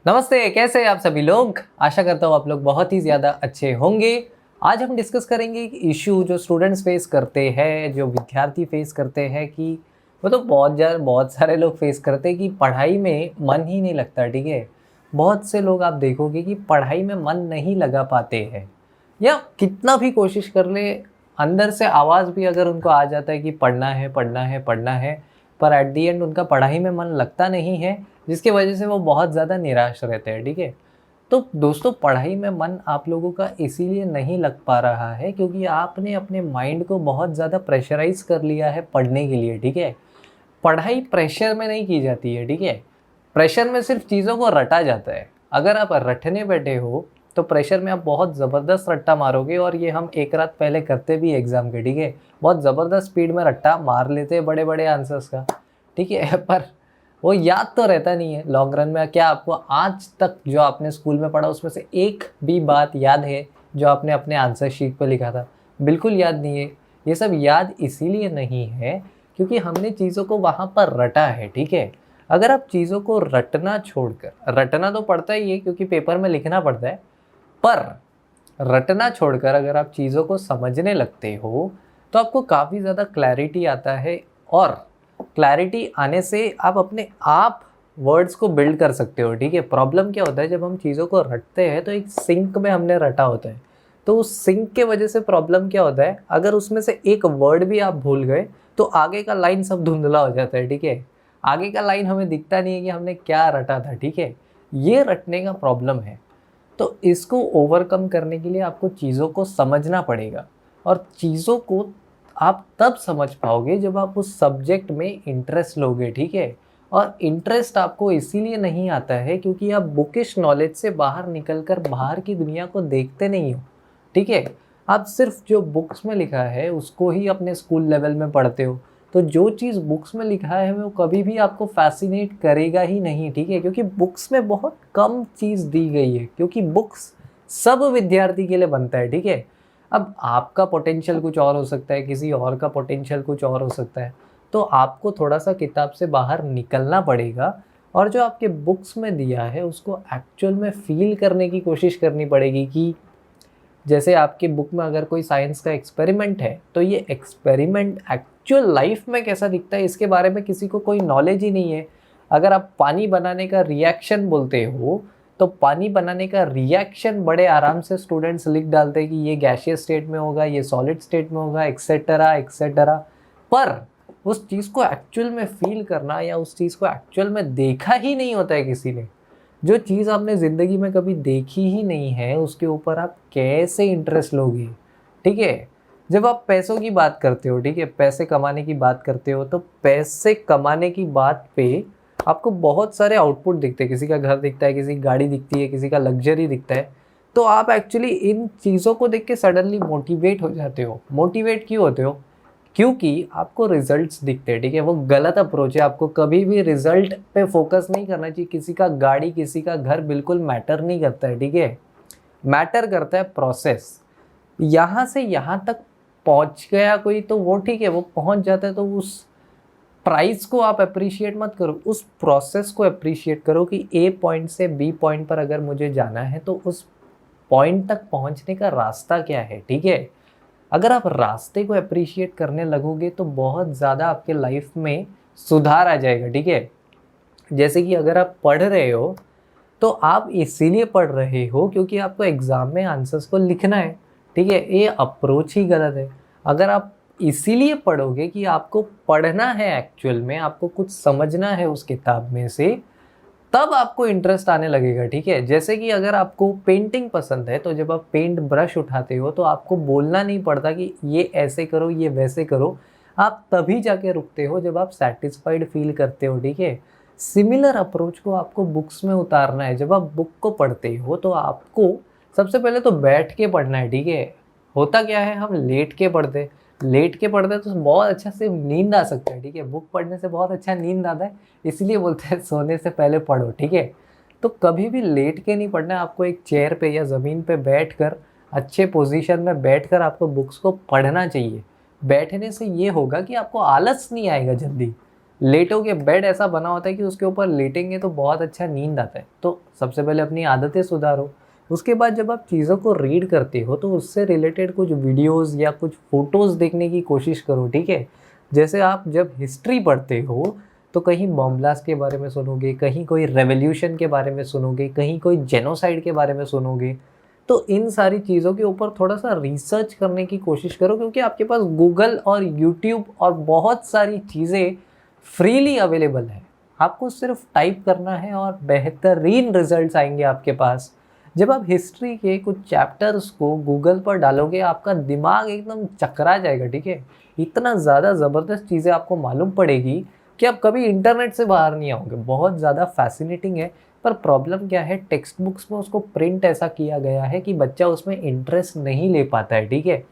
नमस्ते, कैसे हैं आप सभी लोग। आशा करता हूँ आप लोग बहुत ही ज़्यादा अच्छे होंगे। आज हम डिस्कस करेंगे एक इशू जो स्टूडेंट्स फेस करते हैं, जो विद्यार्थी फेस करते हैं कि वो तो बहुत सारे लोग फेस करते हैं कि पढ़ाई में मन ही नहीं लगता। ठीक है, बहुत से लोग आप देखोगे कि पढ़ाई में मन नहीं लगा पाते हैं, या कितना भी कोशिश कर ले, अंदर से आवाज़ भी अगर उनको आ जाता है कि पढ़ना है पढ़ना है पढ़ना है, पर एट दी एंड उनका पढ़ाई में मन लगता नहीं है, जिसकी वजह से वो बहुत ज़्यादा निराश रहते हैं। ठीक है, तो दोस्तों पढ़ाई में मन आप लोगों का इसीलिए नहीं लग पा रहा है क्योंकि आपने अपने माइंड को बहुत ज़्यादा प्रेशराइज़ कर लिया है पढ़ने के लिए। ठीक है, पढ़ाई प्रेशर में नहीं की जाती है। ठीक है, प्रेशर में सिर्फ चीज़ों को रटा जाता है। अगर आप रटने बैठे हो तो प्रेशर में आप बहुत ज़बरदस्त रट्टा मारोगे, और ये हम एक रात पहले करते भी एग्ज़ाम के। ठीक है, बहुत ज़बरदस्त स्पीड में रट्टा मार लेते हैं बड़े बड़े आंसर्स का। ठीक है, पर वो याद तो रहता नहीं है लॉन्ग रन में। क्या आपको आज तक जो आपने स्कूल में पढ़ा उसमें से एक भी बात याद है जो आपने अपने आंसर शीट पर लिखा था? बिल्कुल याद नहीं है। ये सब याद इसीलिए नहीं है क्योंकि हमने चीज़ों को वहाँ पर रटा है। ठीक है, अगर आप चीज़ों को रटना छोड़कर, रटना तो पड़ता ही है क्योंकि पेपर में लिखना पड़ता है, पर रटना छोड़कर अगर आप चीज़ों को समझने लगते हो तो आपको काफ़ी ज़्यादा क्लैरिटी आता है, और क्लैरिटी आने से आप अपने आप वर्ड्स को बिल्ड कर सकते हो। ठीक है, प्रॉब्लम क्या होता है, जब हम चीज़ों को रटते हैं तो एक सिंक में हमने रटा होता है, तो उस सिंक के वजह से प्रॉब्लम क्या होता है, अगर उसमें से एक वर्ड भी आप भूल गए तो आगे का लाइन सब धुंधला हो जाता है। ठीक है, आगे का लाइन हमें दिखता नहीं है कि हमने क्या रटा था। ठीक है, ये रटने का प्रॉब्लम है। तो इसको ओवरकम करने के लिए आपको चीज़ों को समझना पड़ेगा, और चीज़ों को आप तब समझ पाओगे जब आप उस सब्जेक्ट में इंटरेस्ट लोगे। ठीक है, और इंटरेस्ट आपको इसीलिए नहीं आता है क्योंकि आप बुकिश नॉलेज से बाहर निकलकर बाहर की दुनिया को देखते नहीं हो। ठीक है, आप सिर्फ जो बुक्स में लिखा है उसको ही अपने स्कूल लेवल में पढ़ते हो, तो जो चीज़ बुक्स में लिखा है वो कभी भी आपको फैसिनेट करेगा ही नहीं। ठीक है, क्योंकि बुक्स में बहुत कम चीज़ दी गई है, क्योंकि बुक्स सब विद्यार्थी के लिए बनता है। ठीक है, अब आपका पोटेंशियल कुछ और हो सकता है, किसी और का पोटेंशियल कुछ और हो सकता है, तो आपको थोड़ा सा किताब से बाहर निकलना पड़ेगा, और जो आपके बुक्स में दिया है उसको एक्चुअल में फील करने की कोशिश करनी पड़ेगी। कि जैसे आपके बुक में अगर कोई साइंस का एक्सपेरिमेंट है तो ये एक्सपेरिमेंट एक्चुअल लाइफ में कैसा दिखता है इसके बारे में किसी को कोई नॉलेज ही नहीं है। अगर आप पानी बनाने का रिएक्शन बोलते हो तो पानी बनाने का रिएक्शन बड़े आराम से स्टूडेंट्स लिख डालते हैं कि ये गैसियस स्टेट में होगा, ये सॉलिड स्टेट में होगा, एक्सेट्रा एक्सेट्रा। पर उस चीज़ को एक्चुअल में फील करना या उस चीज़ को एक्चुअल में देखा ही नहीं होता है किसी ने। जो चीज़ आपने ज़िंदगी में कभी देखी ही नहीं है उसके ऊपर आप कैसे इंटरेस्ट लोगे? ठीक है, जब आप पैसों की बात करते हो, ठीक है, पैसे कमाने की बात करते हो, तो पैसे कमाने की बात पे आपको बहुत सारे आउटपुट दिखते हैं। किसी का घर दिखता है, किसी की गाड़ी दिखती है, किसी का लग्जरी दिखता है, तो आप एक्चुअली इन चीज़ों को देख के सडनली मोटिवेट हो जाते हो। मोटिवेट क्यों होते हो? क्योंकि आपको रिजल्ट्स दिखते हैं। ठीक है, वो गलत अप्रोच है। आपको कभी भी रिजल्ट पे फोकस नहीं करना चाहिए। किसी का गाड़ी, किसी का घर बिल्कुल मैटर नहीं करता है। ठीक है, मैटर करता है प्रोसेस। यहाँ से यहाँ तक पहुँच गया कोई तो वो ठीक है, वो पहुँच जाता है, तो उस प्राइस को आप अप्रिशिएट मत करो, उस प्रोसेस को अप्रिशिएट करो कि ए पॉइंट से बी पॉइंट पर अगर मुझे जाना है तो उस पॉइंट तक पहुँचने का रास्ता क्या है। ठीक है, अगर आप रास्ते को अप्रिशिएट करने लगोगे तो बहुत ज़्यादा आपके लाइफ में सुधार आ जाएगा। ठीक है, जैसे कि अगर आप पढ़ रहे हो तो आप इसीलिए पढ़ रहे हो क्योंकि आपको एग्ज़ाम में आंसर्स को लिखना है। ठीक है, ये अप्रोच ही गलत है। अगर आप इसीलिए पढ़ोगे कि आपको पढ़ना है, एक्चुअल में आपको कुछ समझना है उस किताब में से, तब आपको इंटरेस्ट आने लगेगा। ठीक है, जैसे कि अगर आपको पेंटिंग पसंद है तो जब आप पेंट ब्रश उठाते हो तो आपको बोलना नहीं पड़ता कि ये ऐसे करो, ये वैसे करो। आप तभी जाके रुकते हो जब आप सेटिस्फाइड फील करते हो। ठीक है, सिमिलर अप्रोच को आपको बुक्स में उतारना है। जब आप बुक को पढ़ते हो तो आपको सबसे पहले तो बैठ के पढ़ना है। ठीक है, होता क्या है, हम लेट के पढ़ते हैं तो बहुत अच्छा से नींद आ सकता है। ठीक है, बुक पढ़ने से बहुत अच्छा नींद आता है, इसलिए बोलते हैं सोने से पहले पढ़ो। ठीक है, तो कभी भी लेट के नहीं पढ़ना है। आपको एक चेयर पे या ज़मीन पे बैठकर, अच्छे पोजीशन में बैठकर आपको बुक्स को पढ़ना चाहिए। बैठने से ये होगा कि आपको आलस नहीं आएगा जल्दी। लेटोगे, बेड ऐसा बना होता है कि उसके ऊपर लेटेंगे तो बहुत अच्छा नींद आता है। तो सबसे पहले अपनी आदतें सुधारो। उसके बाद जब आप चीज़ों को रीड करते हो तो उससे रिलेटेड कुछ वीडियोस या कुछ फ़ोटोज़ देखने की कोशिश करो, ठीक है। जैसे आप जब हिस्ट्री पढ़ते हो तो कहीं बॉम्ब ब्लास्ट के बारे में सुनोगे, कहीं कोई रेवोल्यूशन के बारे में सुनोगे, कहीं कोई जेनोसाइड के बारे में सुनोगे। तो इन सारी चीज़ों के ऊपर थोड़ा-सा रिसर्च करने की कोशिश करो, क्योंकि आपके पास गूगल और यूट्यूब और बहुत सारी चीज़ें फ्रीली अवेलेबल है। आपको सिर्फ टाइप करना है और बेहतरीन रिजल्ट्स आएँगे आपके पास। जब आप हिस्ट्री के कुछ चैप्टर्स को गूगल पर डालोगे, आपका दिमाग एकदम चकरा जाएगा, ठीक है? इतना ज़्यादा ज़बरदस्त चीज़ें आपको मालूम पड़ेगी कि आप कभी इंटरनेट से बाहर नहीं आओगे। बहुत ज़्यादा फ़ैसिनेटिंग है, पर प्रॉब्लम क्या है, टेक्स्ट बुक्स में उसको प्रिंट ऐसा किया गया है कि बच्चा उसमें इंटरेस्ट नहीं ले पाता है, ठीक है?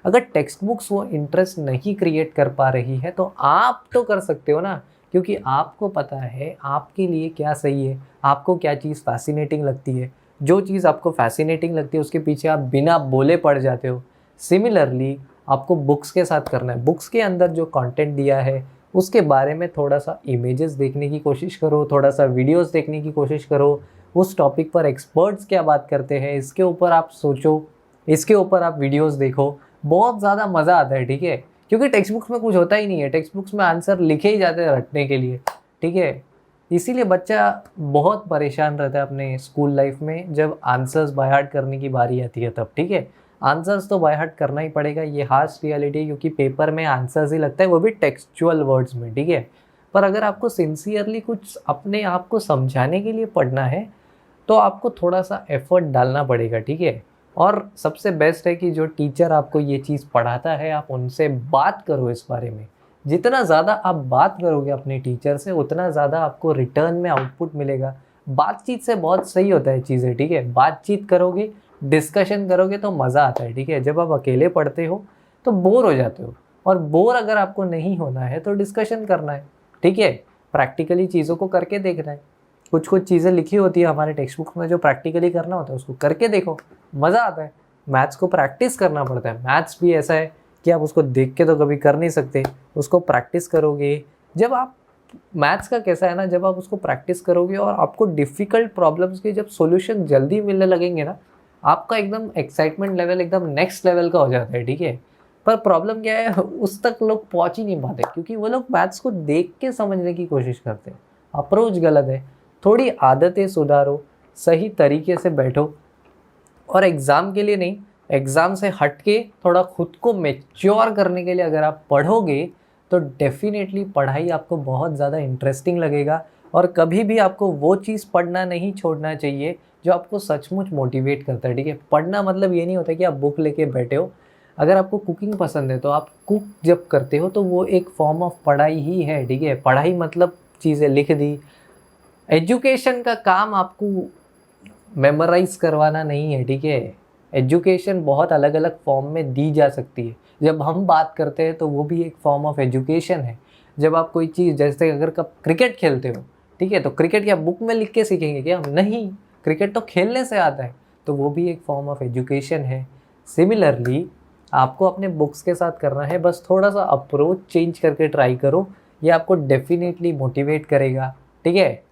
अगर टेक्स्ट बुक्स वो इंटरेस्ट नहीं क्रिएट कर पा रही है तो आप तो कर सकते हो ना, क्योंकि आपको पता है आपके लिए क्या सही है, आपको क्या चीज़ फ़ैसिनेटिंग लगती है। जो चीज़ आपको फ़ैसिनेटिंग लगती है उसके पीछे आप बिना बोले पड़ जाते हो। सिमिलरली आपको बुक्स के साथ करना है। बुक्स के अंदर जो कंटेंट दिया है उसके बारे में थोड़ा-सा इमेजेस देखने की कोशिश करो, थोड़ा-सा वीडियोज़ देखने की कोशिश करो। उस टॉपिक पर एक्सपर्ट्स क्या बात करते हैं इसके ऊपर आप सोचो, इसके ऊपर आप वीडियोज़ देखो। बहुत ज़्यादा मज़ा आता है, ठीक है? क्योंकि टेक्स्ट बुक्स में कुछ होता ही नहीं है, टेक्स्ट बुक्स में आंसर लिखे ही जाते हैं रटने के लिए, ठीक है? इसीलिए बच्चा बहुत परेशान रहता है अपने स्कूल लाइफ में जब आंसर्स बाय हार्ट करने की बारी आती है तब, ठीक है? आंसर्स तो बाय हार्ट करना ही पड़ेगा, ये हार्श रियलिटी है, क्योंकि पेपर में आंसर्स ही लगता है, वो भी टेक्सचुअल वर्ड्स में, ठीक है? पर अगर आपको सिंसियरली कुछ अपने आप को समझाने के लिए पढ़ना है, तो आपको थोड़ा-सा एफ़र्ट डालना पड़ेगा, ठीक है? और सबसे बेस्ट है कि जो टीचर आपको ये चीज़ पढ़ाता है, आप उनसे बात करो इस बारे में। जितना ज़्यादा आप बात करोगे अपने टीचर से, उतना ज़्यादा आपको रिटर्न में आउटपुट मिलेगा। बातचीत से बहुत सही होता है चीज़ें, ठीक है? बातचीत करोगे, डिस्कशन करोगे तो मज़ा आता है, ठीक है? जब आप अकेले पढ़ते हो, तो बोर हो जाते हो, और बोर अगर आपको नहीं होना है, तो डिस्कशन करना है, ठीक है? प्रैक्टिकली चीज़ों को करके देखना है। कुछ-कुछ चीज़ें लिखी होती है हमारे टेक्स्ट बुक में जो प्रैक्टिकली करना होता है, उसको करके देखो, मज़ा आता है। मैथ्स को प्रैक्टिस करना पड़ता है। मैथ्स भी ऐसा है कि आप उसको देख के तो कभी कर नहीं सकते, उसको प्रैक्टिस करोगे। जब आप मैथ्स का कैसा है ना, जब आप उसको प्रैक्टिस करोगे और आपको डिफ़िकल्ट प्रॉब्लम्स के जब सॉल्यूशन जल्दी मिलने लगेंगे ना, आपका एकदम एक्साइटमेंट लेवल एकदम नेक्स्ट लेवल का हो जाता है, ठीक है? पर प्रॉब्लम क्या है, उस तक लोग पहुँच ही नहीं पाते, क्योंकि वो लोग मैथ्स को देख के समझने की कोशिश करते हैं। अप्रोच गलत है। थोड़ी आदतें सुधारो, सही तरीके से बैठो, और एग्ज़ाम के लिए नहीं, एग्ज़ाम से हट के थोड़ा खुद को मैच्योर करने के लिए अगर आप पढ़ोगे, तो डेफ़िनेटली पढ़ाई आपको बहुत ज़्यादा इंटरेस्टिंग लगेगा। और कभी भी आपको वो चीज़ पढ़ना नहीं छोड़ना चाहिए जो आपको सचमुच मोटिवेट करता है, ठीक है? पढ़ना मतलब ये नहीं होता कि आप बुक लेके बैठे हो। अगर आपको कुकिंग पसंद है तो आप कुक जब करते हो तो वो एक फ़ॉर्म ऑफ पढ़ाई ही है, ठीक है? पढ़ाई मतलब चीज़ें लिख दी। एजुकेशन का काम आपको मेमोराइज़ करवाना नहीं है, ठीक है? एजुकेशन बहुत अलग-अलग फ़ॉर्म में दी जा सकती है। जब हम बात करते हैं तो वो भी एक फ़ॉर्म ऑफ एजुकेशन है। जब आप कोई चीज़, जैसे अगर कब क्रिकेट खेलते हो, ठीक है? तो क्रिकेट क्या बुक में लिख के सीखेंगे क्या? नहीं, क्रिकेट तो खेलने से आता है, तो वो भी एक फ़ॉर्म ऑफ एजुकेशन है। सिमिलरली आपको अपने बुक्स के साथ करना है, बस थोड़ा-सा अप्रोच चेंज करके ट्राई करो, ये आपको डेफ़िनेटली मोटिवेट करेगा, ठीक है?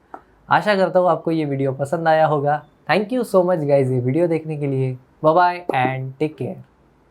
आशा करता हूँ आपको ये वीडियो पसंद आया होगा। Thank you so much guys ये वीडियो देखने के लिए। Bye bye and take care.